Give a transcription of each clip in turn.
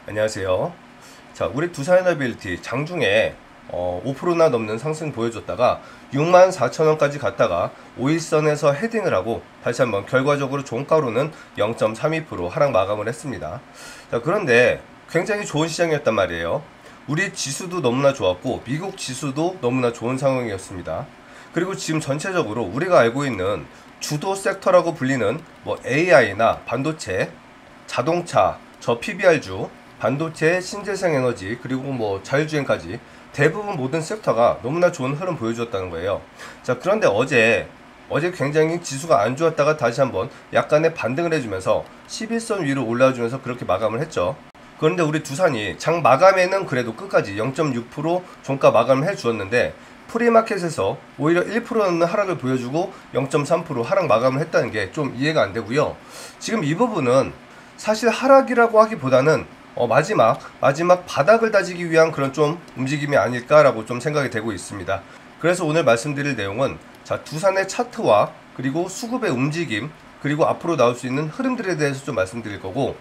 안녕하세요. 자, 우리 두산에너빌리티 장중에 5%나 넘는 상승 보여줬다가 64,000원까지 갔다가 5일선에서 헤딩을 하고 다시 한번 결과적으로 종가로는 0.32% 하락 마감을 했습니다. 자, 그런데 굉장히 좋은 시장이었단 말이에요. 우리 지수도 너무나 좋았고 미국 지수도 너무나 좋은 상황이었습니다. 그리고 지금 전체적으로 우리가 알고 있는 주도 섹터라고 불리는 뭐 AI나 반도체, 자동차, 저 PBR주, 반도체, 신재생에너지, 그리고 뭐 자율주행까지 대부분 모든 섹터가 너무나 좋은 흐름 보여주었다는 거예요. 자, 그런데 어제 굉장히 지수가 안 좋았다가 다시 한번 약간의 반등을 해주면서 11선 위로 올라와주면서 그렇게 마감을 했죠. 그런데 우리 두산이 장 마감에는 그래도 끝까지 0.6% 종가 마감을 해주었는데 프리마켓에서 오히려 1% 넘는 하락을 보여주고 0.3% 하락 마감을 했다는 게 좀 이해가 안 되고요. 지금 이 부분은 사실 하락이라고 하기보다는 마지막 바닥을 다지기 위한 그런 좀 움직임이 아닐까라고 좀 생각이 되고 있습니다. 그래서 오늘 말씀드릴 내용은 자, 두산의 차트와 그리고 수급의 움직임, 그리고 앞으로 나올 수 있는 흐름들에 대해서 좀 말씀드릴 거고,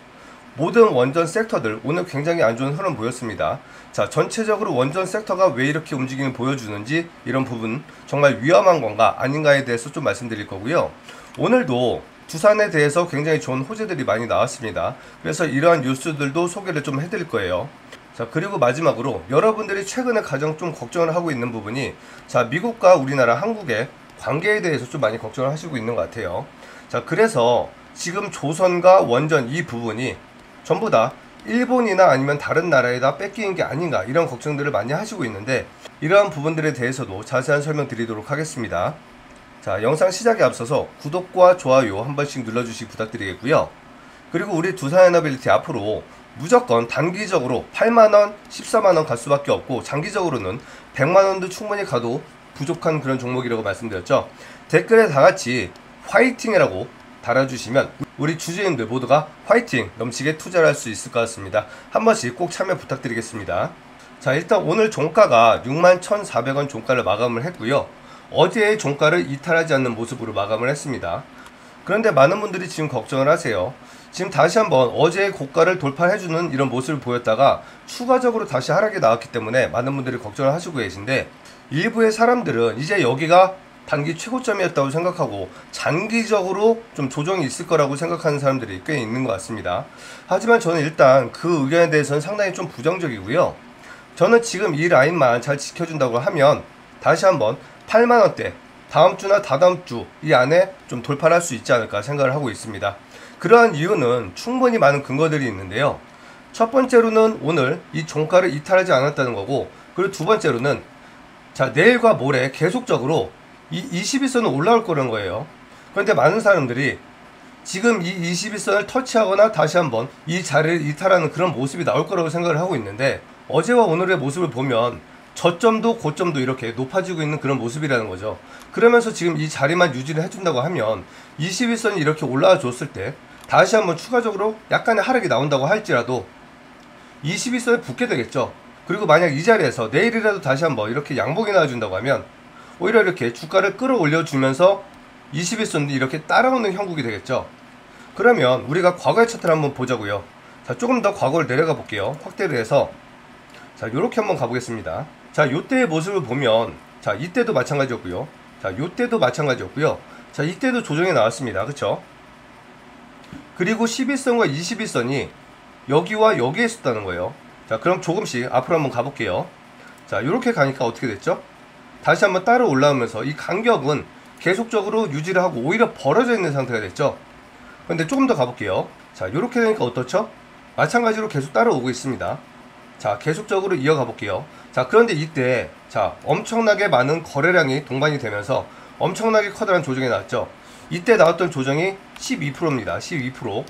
모든 원전 섹터들 오늘 굉장히 안 좋은 흐름 보였습니다. 자, 전체적으로 원전 섹터가 왜 이렇게 움직임을 보여주는지, 이런 부분 정말 위험한 건가 아닌가에 대해서 좀 말씀드릴 거고요. 오늘도 두산에 대해서 굉장히 좋은 호재들이 많이 나왔습니다. 그래서 이러한 뉴스들도 소개를 좀 해드릴 거예요. 자, 그리고 마지막으로 여러분들이 최근에 가장 좀 걱정을 하고 있는 부분이, 자, 미국과 우리나라 한국의 관계에 대해서 좀 많이 걱정을 하시고 있는 것 같아요. 자, 그래서 지금 조선과 원전 이 부분이 전부 다 일본이나 아니면 다른 나라에다 뺏기는 게 아닌가, 이런 걱정들을 많이 하시고 있는데, 이러한 부분들에 대해서도 자세한 설명 드리도록 하겠습니다. 자, 영상 시작에 앞서서 구독과 좋아요 한 번씩 눌러주시기 부탁드리겠고요. 그리고 우리 두산에너빌리티 앞으로 무조건 단기적으로 8만원, 14만원 갈 수밖에 없고, 장기적으로는 100만원도 충분히 가도 부족한 그런 종목이라고 말씀드렸죠. 댓글에 다같이 화이팅이라고 달아주시면 우리 주주님들 모두가 화이팅 넘치게 투자를 할 수 있을 것 같습니다. 한 번씩 꼭 참여 부탁드리겠습니다. 자, 일단 오늘 종가가 61,400원 종가를 마감을 했고요. 어제의 종가를 이탈하지 않는 모습으로 마감을 했습니다. 그런데 많은 분들이 지금 걱정을 하세요. 지금 다시 한번 어제의 고가를 돌파해주는 이런 모습을 보였다가 추가적으로 다시 하락이 나왔기 때문에 많은 분들이 걱정을 하시고 계신데, 일부의 사람들은 이제 여기가 단기 최고점이었다고 생각하고 장기적으로 좀 조정이 있을 거라고 생각하는 사람들이 꽤 있는 것 같습니다. 하지만 저는 일단 그 의견에 대해서는 상당히 좀 부정적이고요. 저는 지금 이 라인만 잘 지켜준다고 하면 다시 한번 8만원대, 다음주나 다다음주 이 안에 좀 돌파를 할 수 있지 않을까 생각을 하고 있습니다. 그러한 이유는 충분히 많은 근거들이 있는데요. 첫 번째로는 오늘 이 종가를 이탈하지 않았다는 거고, 그리고 두 번째로는 자, 내일과 모레 계속적으로 이 21선은 올라올 거라는 거예요. 그런데 많은 사람들이 지금 이 21선을 터치하거나 다시 한번 이 자리를 이탈하는 그런 모습이 나올 거라고 생각을 하고 있는데, 어제와 오늘의 모습을 보면 저점도 고점도 이렇게 높아지고 있는 그런 모습이라는 거죠. 그러면서 지금 이 자리만 유지를 해준다고 하면 21선이 이렇게 올라와 줬을 때 다시 한번 추가적으로 약간의 하락이 나온다고 할지라도 21선에 붙게 되겠죠. 그리고 만약 이 자리에서 내일이라도 다시 한번 이렇게 양봉이 나와준다고 하면 오히려 이렇게 주가를 끌어올려 주면서 21선도 이렇게 따라오는 형국이 되겠죠. 그러면 우리가 과거의 차트를 한번 보자고요. 자, 조금 더 과거를 내려가 볼게요. 확대를 해서 자, 요렇게 한번 가보겠습니다. 자, 요때의 모습을 보면 자, 이때도 마찬가지였고요. 자, 요때도 마찬가지였고요. 자, 이때도 조정이 나왔습니다. 그쵸? 그리고 11선과 21선이 여기와 여기에 있었다는 거예요. 자, 그럼 조금씩 앞으로 한번 가볼게요. 자, 요렇게 가니까 어떻게 됐죠? 다시 한번 따라 올라오면서 이 간격은 계속적으로 유지를 하고 오히려 벌어져 있는 상태가 됐죠. 근데 조금 더 가볼게요. 자, 요렇게 되니까 어떻죠? 마찬가지로 계속 따라오고 있습니다. 자, 계속적으로 이어가 볼게요. 자, 그런데 이때 자, 엄청나게 많은 거래량이 동반이 되면서 엄청나게 커다란 조정이 나왔죠. 이때 나왔던 조정이 12%입니다. 12%.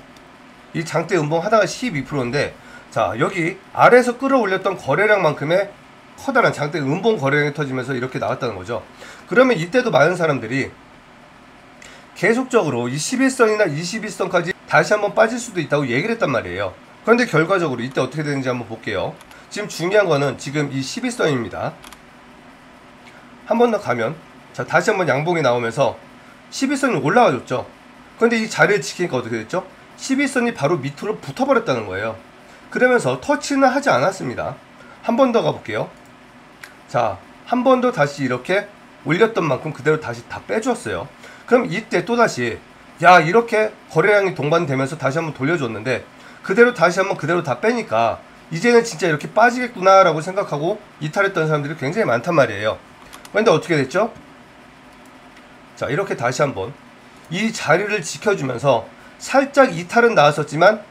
이 장대 음봉 하나가 12%인데, 자, 여기 아래에서 끌어올렸던 거래량만큼의 커다란 장대 음봉 거래량이 터지면서 이렇게 나왔다는 거죠. 그러면 이때도 많은 사람들이 계속적으로 이 11선이나 21선까지 다시 한번 빠질 수도 있다고 얘기를 했단 말이에요. 그런데 결과적으로 이때 어떻게 되는지 한번 볼게요. 지금 중요한 거는 지금 이 12선입니다. 한 번 더 가면 자, 다시 한번 양봉이 나오면서 11선이 올라와 줬죠. 그런데 이 자리를 지키니까 어떻게 됐죠? 11선이 바로 밑으로 붙어버렸다는 거예요. 그러면서 터치는 하지 않았습니다. 한 번 더 가볼게요. 자, 한 번 더 다시 이렇게 올렸던 만큼 그대로 다시 다 빼주었어요. 그럼 이때 또다시 야, 이렇게 거래량이 동반되면서 다시 한번 돌려줬는데 그대로 다시 한번 그대로 다 빼니까 이제는 진짜 이렇게 빠지겠구나 라고 생각하고 이탈했던 사람들이 굉장히 많단 말이에요. 그런데 어떻게 됐죠? 자, 이렇게 다시 한번 이 자리를 지켜주면서 살짝 이탈은 나왔었지만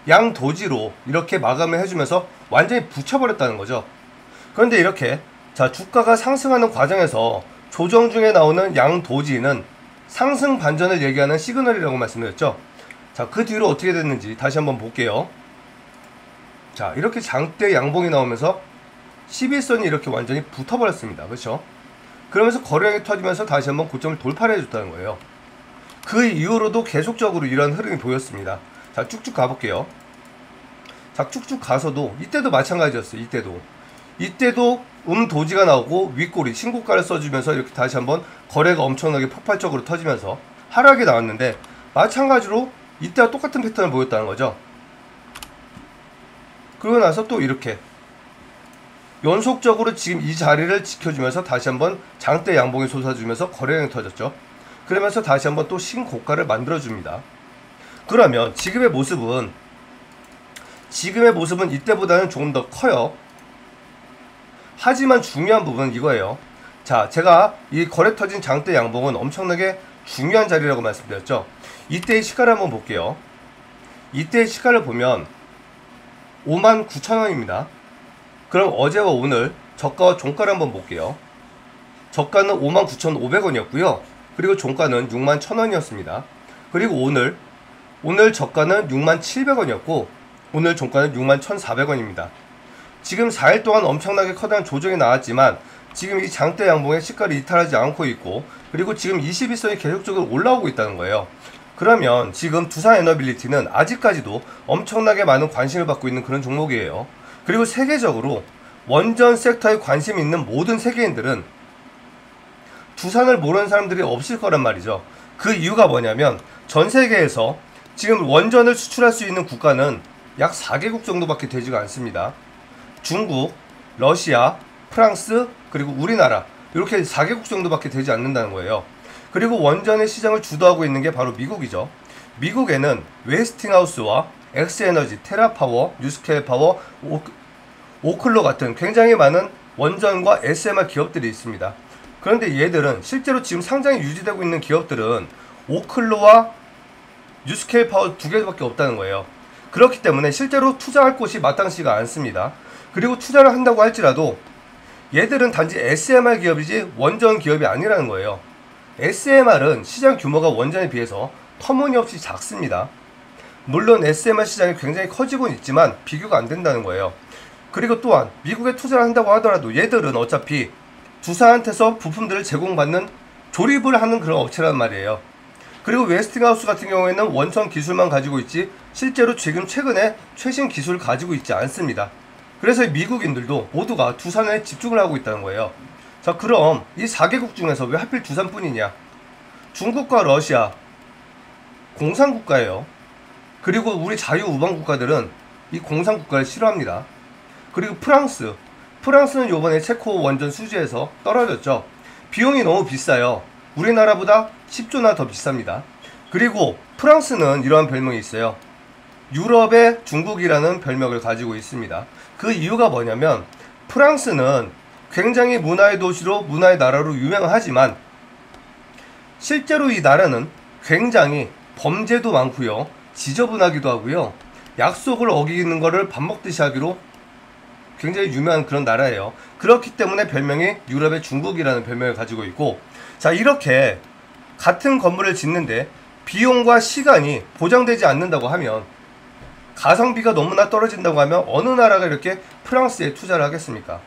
양도지로 이렇게 마감을 해주면서 완전히 붙여버렸다는 거죠. 그런데 이렇게 자, 주가가 상승하는 과정에서 조정 중에 나오는 양도지는 상승 반전을 얘기하는 시그널이라고 말씀드렸죠. 자, 그 뒤로 어떻게 됐는지 다시 한번 볼게요. 자, 이렇게 장대 양봉이 나오면서 11선이 이렇게 완전히 붙어버렸습니다. 그렇죠? 그러면서 거래량이 터지면서 다시 한번 고점을 돌파를 해줬다는 거예요. 그 이후로도 계속적으로 이런 흐름이 보였습니다. 자, 쭉쭉 가볼게요. 자, 쭉쭉 가서도 이때도 마찬가지였어요. 이때도 도지가 나오고 윗꼬리 신고가를 써주면서 이렇게 다시 한번 거래가 엄청나게 폭발적으로 터지면서 하락이 나왔는데 마찬가지로 이때와 똑같은 패턴을 보였다는 거죠. 그러고 나서 또 이렇게 연속적으로 지금 이 자리를 지켜주면서 다시 한번 장대 양봉이 솟아주면서 거래량이 터졌죠. 그러면서 다시 한번 또 신고가를 만들어줍니다. 그러면 지금의 모습은 이때보다는 조금 더 커요. 하지만 중요한 부분은 이거예요. 자, 제가 이 거래 터진 장대 양봉은 엄청나게 중요한 자리라고 말씀드렸죠. 이때의 시가를 한번 볼게요. 이때의 시가를 보면 59,000원입니다. 그럼 어제와 오늘 저가와 종가를 한번 볼게요. 저가는 59,500원이었고요. 그리고 종가는 61,000원이었습니다. 그리고 오늘 저가는 67,000원이었고 오늘 종가는 61,400원입니다. 지금 4일 동안 엄청나게 커다란 조정이 나왔지만 지금 이 장대 양봉의 시가를 이탈하지 않고 있고 그리고 지금 21선이 계속적으로 올라오고 있다는 거예요. 그러면 지금 두산에너빌리티는 아직까지도 엄청나게 많은 관심을 받고 있는 그런 종목이에요. 그리고 세계적으로 원전 섹터에 관심이 있는 모든 세계인들은 두산을 모르는 사람들이 없을 거란 말이죠. 그 이유가 뭐냐면 전 세계에서 지금 원전을 수출할 수 있는 국가는 약 4개국 정도밖에 되지가 않습니다. 중국, 러시아, 프랑스, 그리고 우리나라 이렇게 4개국 정도밖에 되지 않는다는 거예요. 그리고 원전의 시장을 주도하고 있는 게 바로 미국이죠. 미국에는 웨스팅하우스와 엑스에너지, 테라파워, 뉴스케일파워, 오클로 같은 굉장히 많은 원전과 SMR 기업들이 있습니다. 그런데 얘들은 실제로 지금 상장이 유지되고 있는 기업들은 오클로와 뉴스케일파워 두 개밖에 없다는 거예요. 그렇기 때문에 실제로 투자할 곳이 마땅치가 않습니다. 그리고 투자를 한다고 할지라도 얘들은 단지 SMR 기업이지 원전 기업이 아니라는 거예요. SMR은 시장 규모가 원전에 비해서 터무니없이 작습니다. 물론 SMR 시장이 굉장히 커지고는 있지만 비교가 안 된다는 거예요. 그리고 또한 미국에 투자를 한다고 하더라도 얘들은 어차피 두산한테서 부품들을 제공받는 조립을 하는 그런 업체란 말이에요. 그리고 웨스팅하우스 같은 경우에는 원천 기술만 가지고 있지 실제로 지금 최근에 최신 기술을 가지고 있지 않습니다. 그래서 미국인들도 모두가 두산에 집중을 하고 있다는 거예요. 자, 그럼 이 4개국 중에서 왜 하필 두산뿐이냐? 중국과 러시아 공산국가예요. 그리고 우리 자유우방국가들은 이 공산국가를 싫어합니다. 그리고 프랑스는 요번에 체코 원전 수주에서 떨어졌죠. 비용이 너무 비싸요. 우리나라보다 10조나 더 비쌉니다. 그리고 프랑스는 이러한 별명이 있어요. 유럽의 중국이라는 별명을 가지고 있습니다. 그 이유가 뭐냐면 프랑스는 굉장히 문화의 도시로 문화의 나라로 유명하지만 실제로 이 나라는 굉장히 범죄도 많고요. 지저분하기도 하고요. 약속을 어기는 거를 밥 먹듯이 하기로 굉장히 유명한 그런 나라예요. 그렇기 때문에 별명이 유럽의 중국이라는 별명을 가지고 있고, 자, 이렇게 같은 건물을 짓는데 비용과 시간이 보장되지 않는다고 하면, 가성비가 너무나 떨어진다고 하면 어느 나라가 이렇게 프랑스에 투자를 하겠습니까?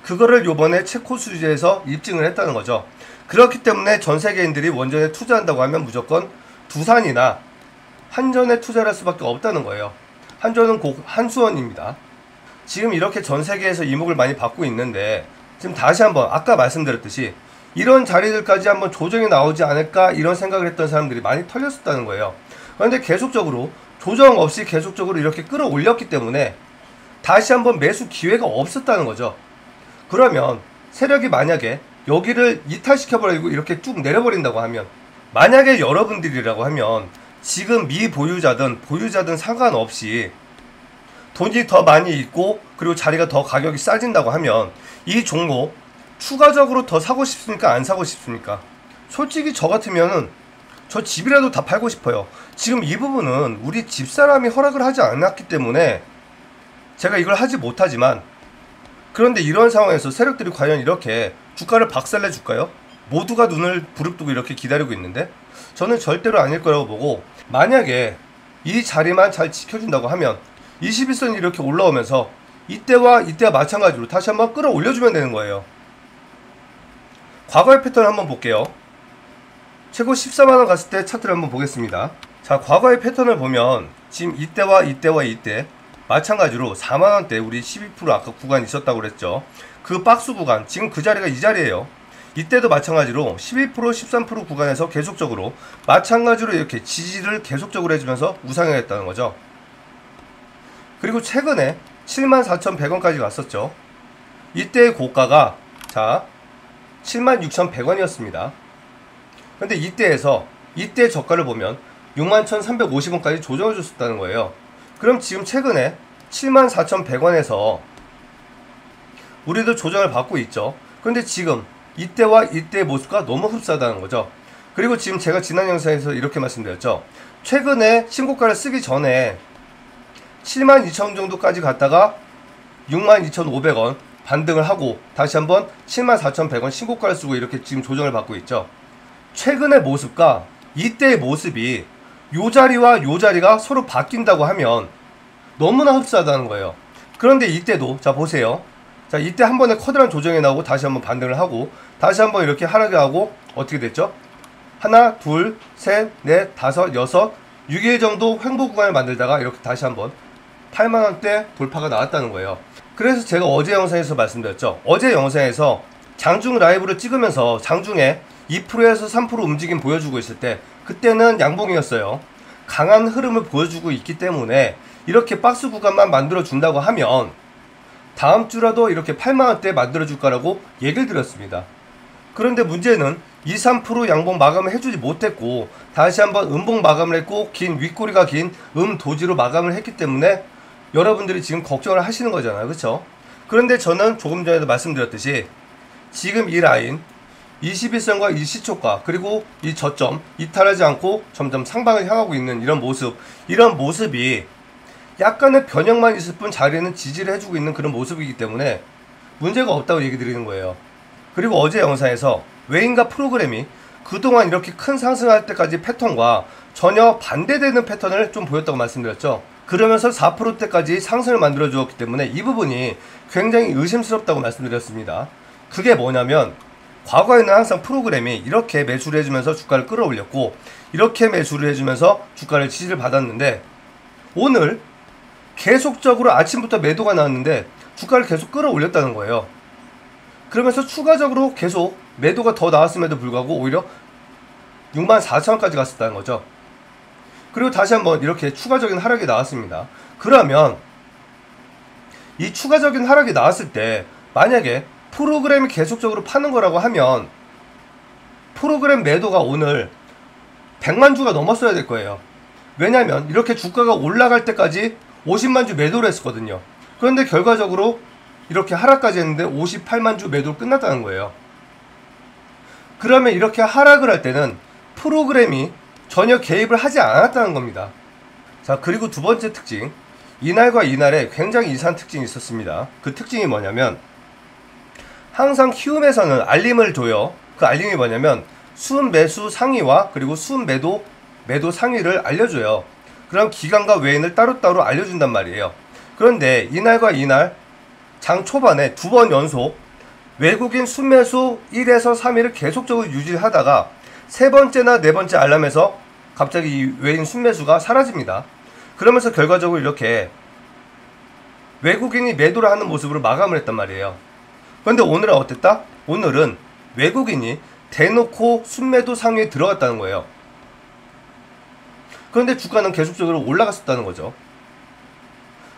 그거를 요번에 체코 수주에서 입증을 했다는 거죠. 그렇기 때문에 전 세계인들이 원전에 투자한다고 하면 무조건 두산이나 한전에 투자를 할 수밖에 없다는 거예요. 한전은 곧 한수원입니다. 지금 이렇게 전 세계에서 이목을 많이 받고 있는데, 지금 다시 한번 아까 말씀드렸듯이 이런 자리들까지 한번 조정이 나오지 않을까 이런 생각을 했던 사람들이 많이 털렸었다는 거예요. 그런데 계속적으로 조정 없이 계속적으로 이렇게 끌어올렸기 때문에 다시 한번 매수 기회가 없었다는 거죠. 그러면 세력이 만약에 여기를 이탈시켜버리고 이렇게 쭉 내려버린다고 하면, 만약에 여러분들이라고 하면 지금 미보유자든 보유자든 상관없이 돈이 더 많이 있고 그리고 자리가 더 가격이 싸진다고 하면 이 종목 추가적으로 더 사고 싶습니까? 안 사고 싶습니까? 솔직히 저 같으면은 저 집이라도 다 팔고 싶어요. 지금 이 부분은 우리 집사람이 허락을 하지 않았기 때문에 제가 이걸 하지 못하지만, 그런데 이런 상황에서 세력들이 과연 이렇게 주가를 박살내 줄까요? 모두가 눈을 부릅뜨고 이렇게 기다리고 있는데 저는 절대로 아닐 거라고 보고, 만약에 이 자리만 잘 지켜준다고 하면 21선이 이렇게 올라오면서 이때와 마찬가지로 다시 한번 끌어올려주면 되는 거예요. 과거의 패턴을 한번 볼게요. 최고 14만원 갔을 때 차트를 한번 보겠습니다. 자, 과거의 패턴을 보면 지금 이때 마찬가지로 4만원대 우리 12% 아까 구간 있었다고 그랬죠. 그 박스 구간, 지금 그 자리가 이 자리예요. 이때도 마찬가지로 12% 13% 구간에서 계속적으로 마찬가지로 이렇게 지지를 계속적으로 해주면서 우상향했다는 거죠. 그리고 최근에 74,100원까지 갔었죠. 이때의 고가가 자 76,100원이었습니다. 근데 이때 저가를 보면 61,350원까지 조정해 줬었다는 거예요. 그럼 지금 최근에 74,100원에서 우리도 조정을 받고 있죠. 그런데 지금 이때와 이때의 모습과 너무 흡사하다는 거죠. 그리고 지금 제가 지난 영상에서 이렇게 말씀드렸죠. 최근에 신고가를 쓰기 전에 72,000원 정도까지 갔다가 62,500원 반등을 하고 다시 한번 74,100원 신고가를 쓰고 이렇게 지금 조정을 받고 있죠. 최근의 모습과 이때의 모습이 요 자리와 요 자리가 서로 바뀐다고 하면 너무나 흡사하다는 거예요. 그런데 이때도 자 보세요. 자 이때 한 번에 커다란 조정이 나오고 다시 한번 반등을 하고 다시 한번 이렇게 하락을 하고 어떻게 됐죠? 하나, 둘, 셋, 넷, 다섯, 여섯, 6일 정도 횡보 구간을 만들다가 이렇게 다시 한번 8만원대 돌파가 나왔다는 거예요. 그래서 제가 어제 영상에서 말씀드렸죠. 어제 영상에서 장중 라이브를 찍으면서 장중에 2%에서 3% 움직임 보여주고 있을 때 그때는 양봉이었어요. 강한 흐름을 보여주고 있기 때문에 이렇게 박스 구간만 만들어준다고 하면 다음 주라도 이렇게 8만원대 만들어줄 거라고 얘기를 드렸습니다. 그런데 문제는 2, 3% 양봉 마감을 해주지 못했고 다시 한번 음봉 마감을 했고 긴 윗꼬리가 긴 도지로 마감을 했기 때문에 여러분들이 지금 걱정을 하시는 거잖아요. 그렇죠? 그런데 저는 조금 전에도 말씀드렸듯이 지금 이 라인 21선과 이 시초가 그리고 이 저점 이탈하지 않고 점점 상방을 향하고 있는 이런 모습이 약간의 변형만 있을 뿐 자리는 지지를 해주고 있는 그런 모습이기 때문에 문제가 없다고 얘기 드리는 거예요. 그리고 어제 영상에서 외인과 프로그램이 그동안 이렇게 큰 상승할 때까지 패턴과 전혀 반대되는 패턴을 좀 보였다고 말씀드렸죠. 그러면서 4%대까지 상승을 만들어 주었기 때문에 이 부분이 굉장히 의심스럽다고 말씀드렸습니다. 그게 뭐냐면 과거에는 항상 프로그램이 이렇게 매수를 해주면서 주가를 끌어올렸고 이렇게 매수를 해주면서 주가를 지지를 받았는데 오늘 계속적으로 아침부터 매도가 나왔는데 주가를 계속 끌어올렸다는 거예요. 그러면서 추가적으로 계속 매도가 더 나왔음에도 불구하고 오히려 64,000원까지 갔었다는 거죠. 그리고 다시 한번 이렇게 추가적인 하락이 나왔습니다. 그러면 이 추가적인 하락이 나왔을 때 만약에 프로그램이 계속적으로 파는 거라고 하면 프로그램 매도가 오늘 100만 주가 넘었어야 될 거예요. 왜냐면 이렇게 주가가 올라갈 때까지 50만 주 매도를 했었거든요. 그런데 결과적으로 이렇게 하락까지 했는데 58만 주 매도로 끝났다는 거예요. 그러면 이렇게 하락을 할 때는 프로그램이 전혀 개입을 하지 않았다는 겁니다. 자, 그리고 두 번째 특징, 이날과 이날에 굉장히 이상한 특징이 있었습니다. 그 특징이 뭐냐면 항상 키움에서는 알림을 줘요. 그 알림이 뭐냐면 수은 매수 상위와 그리고 수은 매도 상위를 알려줘요. 그럼 기간과 외인을 따로따로 알려준단 말이에요. 그런데 이날과 이날 장 초반에 두 번 연속 외국인 순매수 1에서 3일을 계속적으로 유지하다가 세 번째나 네 번째 알람에서 갑자기 이 외인 순매수가 사라집니다. 그러면서 결과적으로 이렇게 외국인이 매도를 하는 모습으로 마감을 했단 말이에요. 그런데 오늘은 어땠다? 오늘은 외국인이 대놓고 순매도 상위에 들어갔다는 거예요. 그런데 주가는 계속적으로 올라갔었다는 거죠.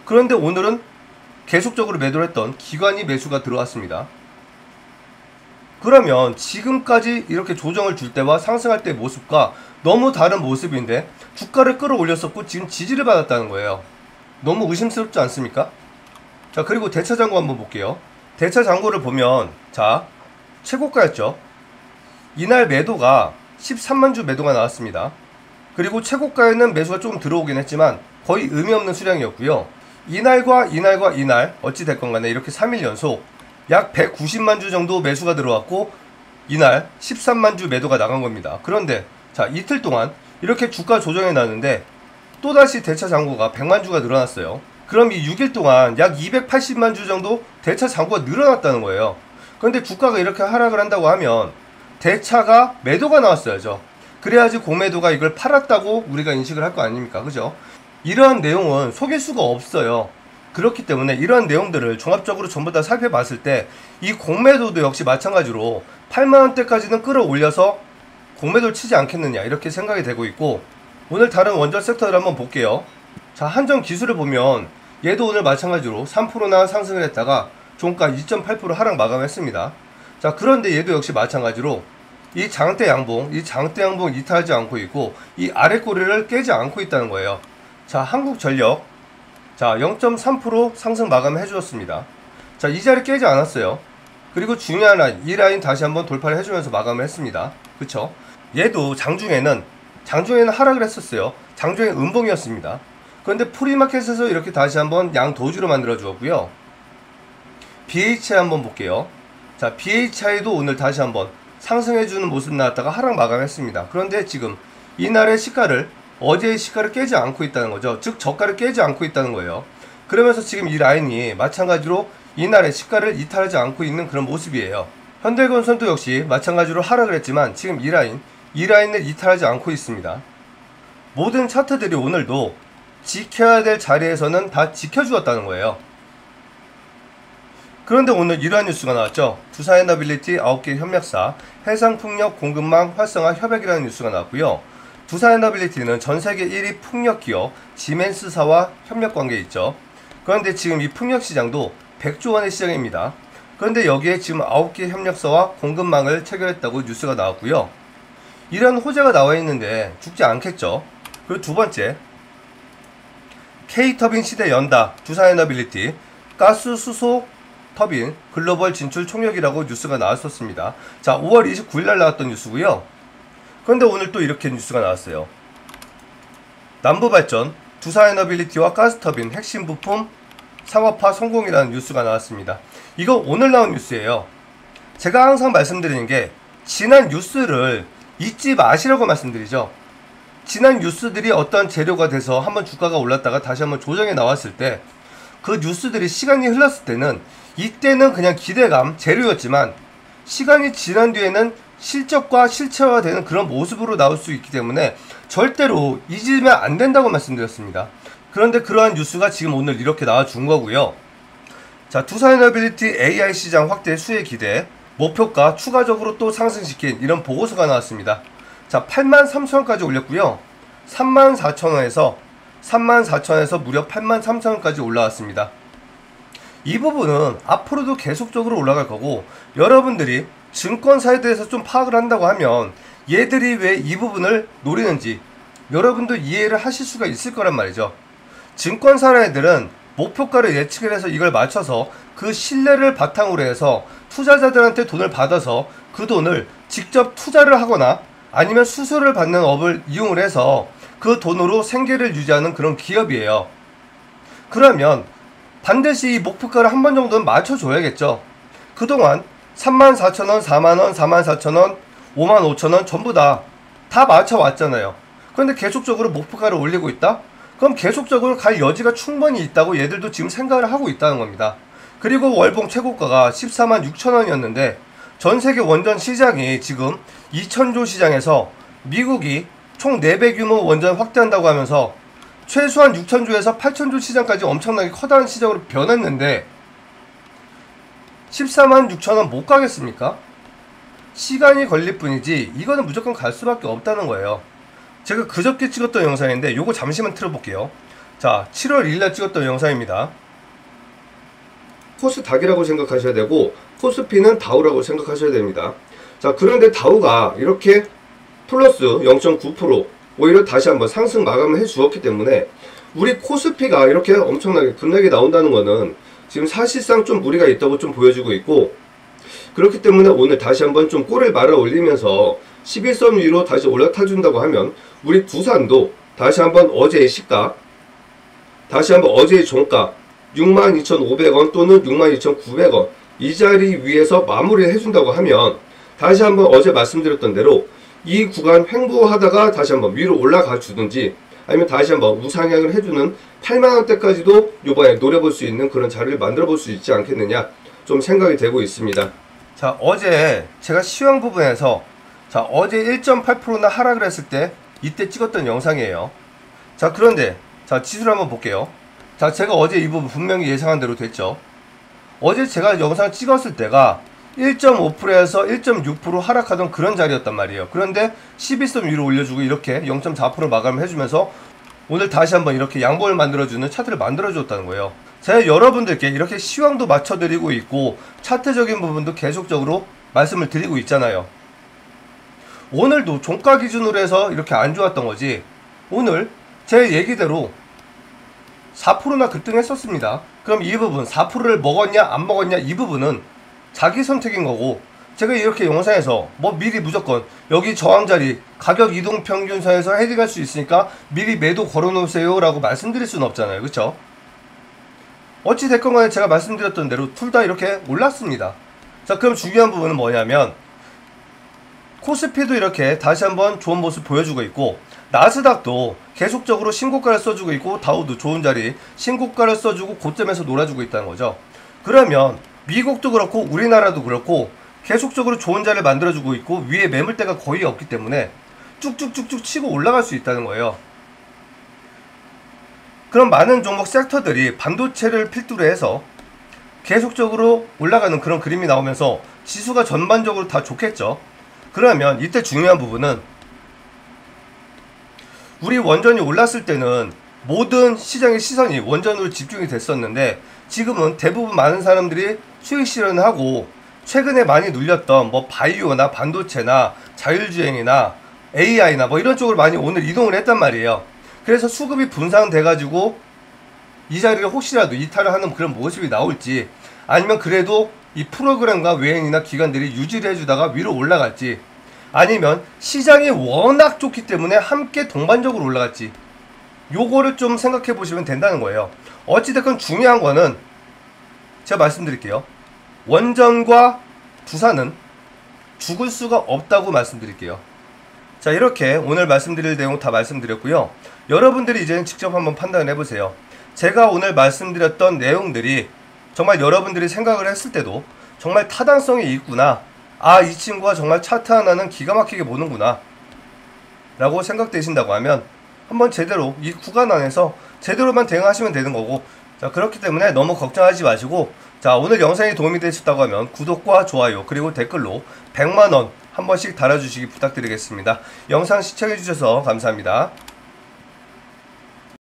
그런데 오늘은 계속적으로 매도를 했던 기관이 매수가 들어왔습니다. 그러면 지금까지 이렇게 조정을 줄 때와 상승할 때의 모습과 너무 다른 모습인데 주가를 끌어올렸었고 지금 지지를 받았다는 거예요. 너무 의심스럽지 않습니까? 자, 그리고 대차 잔고 한번 볼게요. 대차 잔고를 보면, 자, 최고가였죠. 이날 매도가 13만 주 매도가 나왔습니다. 그리고 최고가에는 매수가 조금 들어오긴 했지만 거의 의미 없는 수량이었고요. 이날과 이날 어찌됐건 간에 이렇게 3일 연속 약 190만 주 정도 매수가 들어왔고 이날 13만 주 매도가 나간 겁니다. 그런데 자, 이틀 동안 이렇게 주가 조정이 나는데 또다시 대차 잔고가 100만 주가 늘어났어요. 그럼 이 6일 동안 약 280만 주 정도 대차 잔고가 늘어났다는 거예요. 그런데 주가가 이렇게 하락을 한다고 하면 대차가 매도가 나왔어야죠. 그래야지 공매도가 이걸 팔았다고 우리가 인식을 할 거 아닙니까? 그죠? 이러한 내용은 속일 수가 없어요. 그렇기 때문에 이러한 내용들을 종합적으로 전부 다 살펴봤을 때 이 공매도도 역시 마찬가지로 8만원대까지는 끌어올려서 공매도를 치지 않겠느냐 이렇게 생각이 되고 있고, 오늘 다른 원전 섹터를 한번 볼게요. 자, 한전 기술을 보면 얘도 오늘 마찬가지로 3%나 상승을 했다가 종가 2.8% 하락 마감했습니다. 자, 그런데 얘도 역시 마찬가지로 이 장대 양봉 이탈하지 않고 있고 이 아래 꼬리를 깨지 않고 있다는 거예요. 자, 한국전력 자 0.3% 상승 마감을 해주었습니다. 자, 이 자리 깨지 않았어요. 그리고 중요한 라인, 이 라인 다시 한번 돌파를 해주면서 마감을 했습니다. 그쵸? 얘도 장중에는 하락을 했었어요. 장중에 음봉이었습니다. 그런데 프리마켓에서 이렇게 다시 한번 양 도주로 만들어 주었고요. BHI 한번 볼게요. 자, BHI도 오늘 다시 한번 상승해주는 모습 나왔다가 하락 마감했습니다. 그런데 지금 이날의 시가를 어제의 시가를 깨지 않고 있다는 거죠. 즉 저가를 깨지 않고 있다는 거예요. 그러면서 지금 이 라인이 마찬가지로 이날의 시가를 이탈하지 않고 있는 그런 모습이에요. 현대건설도 역시 마찬가지로 하락을 했지만 지금 이 라인을 이탈하지 않고 있습니다. 모든 차트들이 오늘도 지켜야 될 자리에서는 다 지켜주었다는 거예요. 그런데 오늘 이러한 뉴스가 나왔죠. 두산에너빌리티 9개 협력사 해상풍력 공급망 활성화 협약이라는 뉴스가 나왔고요. 두산에너빌리티는 전세계 1위 풍력기업 지멘스사와 협력관계에 있죠. 그런데 지금 이 풍력시장도 100조 원의 시장입니다. 그런데 여기에 지금 9개 협력사와 공급망을 체결했다고 뉴스가 나왔고요. 이런 호재가 나와 있는데 죽지 않겠죠. 그리고 두 번째, K터빈 시대 연다 두산에너빌리티 가스 수소 터빈 글로벌 진출 총력이라고 뉴스가 나왔었습니다. 자, 5월 29일 날 나왔던 뉴스고요. 그런데 오늘 또 이렇게 뉴스가 나왔어요. 남부발전 두산에너빌리티와 가스터빈 핵심 부품 상업화 성공이라는 뉴스가 나왔습니다. 이거 오늘 나온 뉴스예요. 제가 항상 말씀드리는 게 지난 뉴스를 잊지 마시라고 말씀드리죠. 지난 뉴스들이 어떤 재료가 돼서 한번 주가가 올랐다가 다시 한번 조정에 나왔을 때 그 뉴스들이 시간이 흘렀을 때는 이때는 그냥 기대감 재료였지만 시간이 지난 뒤에는 실적과 실체화가 되는 그런 모습으로 나올 수 있기 때문에 절대로 잊으면 안 된다고 말씀드렸습니다. 그런데 그러한 뉴스가 지금 오늘 이렇게 나와준 거고요. 자, 두산에너빌리티 AI 시장 확대 수혜 기대 목표가 추가적으로 또 상승시킨 이런 보고서가 나왔습니다. 자, 83,000원까지 올렸고요. 34,000원에서 무려 83,000원까지 올라왔습니다. 이 부분은 앞으로도 계속적으로 올라갈 거고, 여러분들이 증권사에 대해서 좀 파악을 한다고 하면 얘들이 왜 이 부분을 노리는지 여러분도 이해를 하실 수가 있을 거란 말이죠. 증권사라는 애들은 목표가를 예측을 해서 이걸 맞춰서 그 신뢰를 바탕으로 해서 투자자들한테 돈을 받아서 그 돈을 직접 투자를 하거나 아니면 수수료를 받는 업을 이용을 해서 그 돈으로 생계를 유지하는 그런 기업이에요. 그러면 반드시 이 목표가를 한 번 정도는 맞춰줘야겠죠. 그동안 34,000원, 4만원, 44,000원, 55,000원 전부 다 맞춰왔잖아요. 그런데 계속적으로 목표가를 올리고 있다? 그럼 계속적으로 갈 여지가 충분히 있다고 얘들도 지금 생각을 하고 있다는 겁니다. 그리고 월봉 최고가가 146,000원이었는데 전세계 원전 시장이 지금 2,000조 시장에서 미국이 총 4배 규모 원전 확대한다고 하면서 최소한 6,000조에서 8,000조 시장까지 엄청나게 커다란 시장으로 변했는데 146,000원 못 가겠습니까? 시간이 걸릴 뿐이지 이거는 무조건 갈 수밖에 없다는 거예요. 제가 그저께 찍었던 영상인데 요거 잠시만 틀어볼게요. 자, 7월 1일날 찍었던 영상입니다. 코스닥이라고 생각하셔야 되고 코스피는 다우라고 생각하셔야 됩니다. 자, 그런데 다우가 이렇게 플러스 0.9% 오히려 다시 한번 상승 마감을 해 주었기 때문에 우리 코스피가 이렇게 엄청나게 급락이 나온다는 거는 지금 사실상 좀 무리가 있다고 좀 보여지고 있고, 그렇기 때문에 오늘 다시 한번 좀 꼬리를 말아 올리면서 11선 위로 다시 올라타 준다고 하면 우리 두산도 다시 한번 어제의 시가, 다시 한번 어제의 종가 62,500원 또는 62,900원 이 자리 위에서 마무리를 해준다고 하면 다시 한번 어제 말씀드렸던 대로 이 구간 횡보하다가 다시 한번 위로 올라가 주든지 아니면 다시 한번 우상향을 해주는 8만원대까지도 요번에 노려볼 수 있는 그런 자리를 만들어 볼 수 있지 않겠느냐 좀 생각이 되고 있습니다. 자, 어제 제가 시황 부분에서 자, 어제 1.8%나 하락을 했을 때 이때 찍었던 영상이에요. 자, 그런데 자, 지수를 한번 볼게요. 자, 제가 어제 이 부분 분명히 예상한 대로 됐죠. 어제 제가 영상 찍었을 때가 1.5%에서 1.6% 하락하던 그런 자리였단 말이에요. 그런데 11선 위로 올려주고 이렇게 0.4% 마감을 해주면서 오늘 다시 한번 이렇게 양봉을 만들어주는 차트를 만들어줬다는 거예요. 제가 여러분들께 이렇게 시황도 맞춰드리고 있고 차트적인 부분도 계속적으로 말씀을 드리고 있잖아요. 오늘도 종가 기준으로 해서 이렇게 안 좋았던 거지, 오늘 제 얘기대로 4%나 급등했었습니다. 그럼 이 부분 4%를 먹었냐 안 먹었냐 이 부분은 자기 선택인 거고, 제가 이렇게 영상에서 뭐 미리 무조건 여기 저항자리 가격 이동 평균선에서 헤딩할 수 있으니까 미리 매도 걸어 놓으세요 라고 말씀드릴 수는 없잖아요. 그쵸? 어찌 됐건 간에 제가 말씀드렸던 대로 둘 다 이렇게 올랐습니다. 자, 그럼 중요한 부분은 뭐냐면 코스피도 이렇게 다시 한번 좋은 모습 보여주고 있고 나스닥도 계속적으로 신고가를 써주고 있고 다우도 좋은 자리 신고가를 써주고 고점에서 놀아주고 있다는 거죠. 그러면 미국도 그렇고 우리나라도 그렇고 계속적으로 좋은 자리를 만들어주고 있고 위에 매물대가 거의 없기 때문에 쭉쭉쭉쭉 치고 올라갈 수 있다는 거예요. 그럼 많은 종목 섹터들이 반도체를 필두로 해서 계속적으로 올라가는 그런 그림이 나오면서 지수가 전반적으로 다 좋겠죠. 그러면 이때 중요한 부분은 우리 원전이 올랐을 때는 모든 시장의 시선이 원전으로 집중이 됐었는데 지금은 대부분 많은 사람들이 수익 실현을 하고 최근에 많이 눌렸던 뭐 바이오나 반도체나 자율주행이나 AI나 뭐 이런 쪽으로 많이 오늘 이동을 했단 말이에요. 그래서 수급이 분산돼 가지고 이 자리를 혹시라도 이탈을 하는 그런 모습이 나올지, 아니면 그래도 이 프로그램과 외행이나 기관들이 유지를 해주다가 위로 올라갈지, 아니면 시장이 워낙 좋기 때문에 함께 동반적으로 올라갈지, 요거를 좀 생각해 보시면 된다는 거예요. 어찌됐건 중요한 거는 제가 말씀드릴게요. 원전과 두산은 죽을 수가 없다고 말씀드릴게요. 자, 이렇게 오늘 말씀드릴 내용 다 말씀드렸고요. 여러분들이 이제는 직접 한번 판단을 해보세요. 제가 오늘 말씀드렸던 내용들이 정말 여러분들이 생각을 했을 때도 정말 타당성이 있구나, 아, 이 친구가 정말 차트 하나는 기가 막히게 보는구나 라고 생각되신다고 하면 한번 제대로 이 구간 안에서 제대로만 대응하시면 되는 거고, 자, 그렇기 때문에 너무 걱정하지 마시고, 자, 오늘 영상이 도움이 되셨다고 하면 구독과 좋아요 그리고 댓글로 100만원 한 번씩 달아주시기 부탁드리겠습니다. 영상 시청해주셔서 감사합니다.